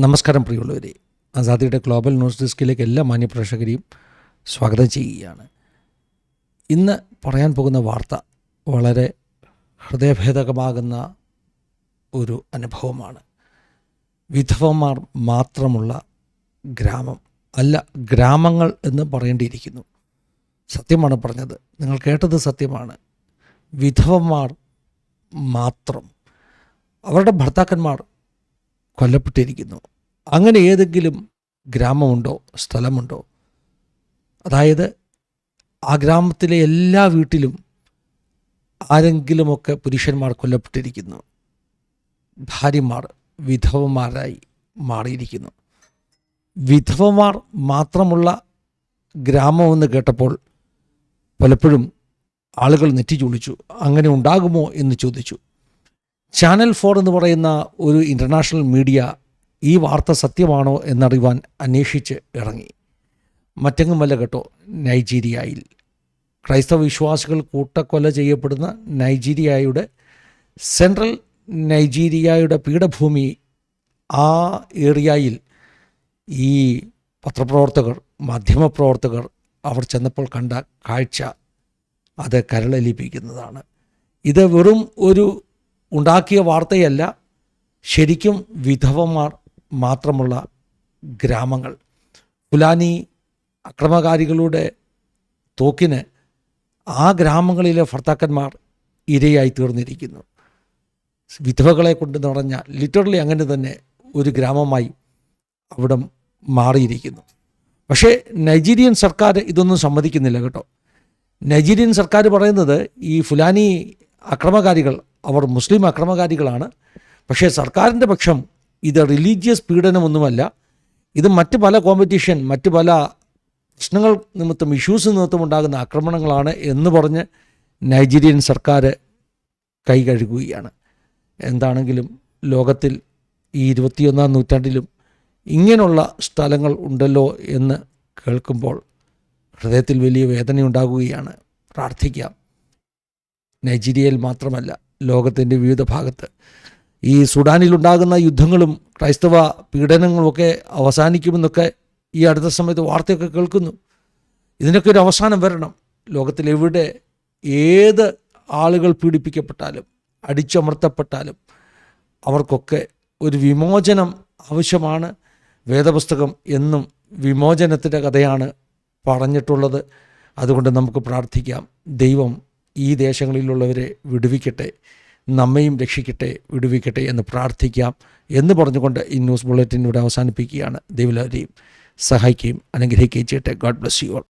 നമസ്കാരം പ്രിയമുള്ളവരെ, ആസാദിയുടെ global news ഡെസ്കിലേക്ക് എല്ലാ മാന്യപ്രേക്ഷകരെയും സ്വാഗതം ചെയ്യുകയാണ്. ഇന്ന് പറയാൻ പോകുന്ന വാർത്ത വളരെ ഹൃദയഭേദകമാകുന്ന ഒരു അനുഭവമാണ്. വിധവമാർ മാത്രമുള്ള ഗ്രാമം അല്ല, ഗ്രാമങ്ങൾ എന്ന് പറയേണ്ടിയിരിക്കുന്നു. സത്യമാണ് പറഞ്ഞത്, നിങ്ങൾ കേട്ടത് സത്യമാണ്. വിധവമാർ മാത്രം, അവരുടെ ഭർത്താക്കന്മാർ കൊല്ലപ്പെട്ടിരിക്കുന്നു. അങ്ങനെ ഏതെങ്കിലും ഗ്രാമമുണ്ടോ, സ്ഥലമുണ്ടോ? അതായത് ആ ഗ്രാമത്തിലെ എല്ലാ വീട്ടിലും ആരെങ്കിലുമൊക്കെ പുരുഷന്മാർ കൊല്ലപ്പെട്ടിരിക്കുന്നു. ഭാര്യമാർ വിധവമാരായി മാറിയിരിക്കുന്നു. വിധവമാർ മാത്രമുള്ള ഗ്രാമമെന്ന് കേട്ടപ്പോൾ പലപ്പോഴും ആളുകൾ നെറ്റിച്ചുളിച്ചു. അങ്ങനെ ഉണ്ടാകുമോ എന്ന് ചോദിച്ചു. ചാനൽ 4 എന്ന് പറയുന്ന ഒരു ഇൻ്റർനാഷണൽ മീഡിയ ഈ വാർത്ത സത്യമാണോ എന്നറിയുവാൻ അന്വേഷിച്ച് ഇറങ്ങി. മറ്റെങ്ങുമല്ല കേട്ടോ, നൈജീരിയയിൽ ക്രൈസ്തവ വിശ്വാസികൾ കൂട്ടക്കൊല ചെയ്യപ്പെടുന്ന നൈജീരിയയുടെ സെൻട്രൽ നൈജീരിയയുടെ പീഠഭൂമി, ആ ഏരിയയിൽ ഈ പത്രപ്രവർത്തകർ, മാധ്യമപ്രവർത്തകർ അവർ ചെന്നപ്പോൾ കണ്ട കാഴ്ച അത് കരളലിപ്പിക്കുന്നതാണ്. ഇത് വെറും ഒരു ഉണ്ടാക്കിയ വാർത്തയല്ല, ശരിക്കും വിധവമാർ മാത്രമുള്ള ഗ്രാമങ്ങൾ. ഫുലാനി അക്രമകാരികളുടെ തോക്കിന് ആ ഗ്രാമങ്ങളിലെ ഭർത്താക്കന്മാർ ഇരയായി തീർന്നിരിക്കുന്നു. വിധവകളെ കൊണ്ട് നിറഞ്ഞ, ലിറ്ററലി അങ്ങനെ തന്നെ ഒരു ഗ്രാമമായി അവിടെ മാറിയിരിക്കുന്നു. പക്ഷേ നൈജീരിയൻ സർക്കാർ ഇതൊന്നും സമ്മതിക്കുന്നില്ല കേട്ടോ. നൈജീരിയൻ സർക്കാർ പറയുന്നത് ഈ ഫുലാനി അക്രമകാരികൾ അവർ മുസ്ലിം അക്രമകാരികളാണ്. പക്ഷേ സർക്കാരിൻ്റെ പക്ഷം ഇത് റിലീജിയസ് പീഡനമൊന്നുമല്ല, ഇത് മറ്റ് പല കോമ്പറ്റീഷൻ, മറ്റ് പല പ്രശ്നങ്ങൾ നിമിത്തം, ഇഷ്യൂസ് നിമിത്തം ഉണ്ടാകുന്ന ആക്രമണങ്ങളാണ് എന്ന് പറഞ്ഞ് നൈജീരിയൻ സർക്കാർ കൈ കഴുകുകയാണ്. എന്താണെങ്കിലും ലോകത്തിൽ ഈ 21-ാം നൂറ്റാണ്ടിലും ഇങ്ങനെയുള്ള സ്ഥലങ്ങൾ ഉണ്ടല്ലോ എന്ന് കേൾക്കുമ്പോൾ ഹൃദയത്തിൽ വലിയ വേദനയുണ്ടാകുകയാണ്. പ്രാർത്ഥിക്കാം. നൈജീരിയയിൽ മാത്രമല്ല, ലോകത്തിൻ്റെ വിവിധ ഭാഗത്ത് ഈ സുഡാനിലുണ്ടാകുന്ന യുദ്ധങ്ങളും ക്രൈസ്തവ പീഡനങ്ങളുമൊക്കെ അവസാനിക്കുമെന്നൊക്കെ ഈ അടുത്ത സമയത്ത് വാർത്തയൊക്കെ കേൾക്കുന്നു. ഇതിനൊക്കെ ഒരു അവസാനം വരണം. ലോകത്തിലെവിടെ ഏത് ആളുകൾ പീഡിപ്പിക്കപ്പെട്ടാലും അടിച്ചമർത്തപ്പെട്ടാലും അവർക്കൊക്കെ ഒരു വിമോചനം ആവശ്യമാണ്. വേദപുസ്തകം എന്നും വിമോചനത്തിൻ്റെ കഥയാണ് പറഞ്ഞിട്ടുള്ളത്. അതുകൊണ്ട് നമുക്ക് പ്രാർത്ഥിക്കാം, ദൈവം ഈ ദേശങ്ങളിലുള്ളവരെ വിടുവിക്കട്ടെ, നമ്മയും രക്ഷിക്കട്ടെ, വിടുവിക്കട്ടെ എന്ന് പ്രാർത്ഥിക്കാം എന്ന് പറഞ്ഞുകൊണ്ട് ഈ ന്യൂസ് ബുള്ളറ്റിൻ ഇവിടെ അവസാനിപ്പിക്കുകയാണ്. ദൈവം എല്ലാവരെയും സഹായിക്കുകയും അനുഗ്രഹിക്കുകയും ചെയ്യട്ടെ. God bless you all.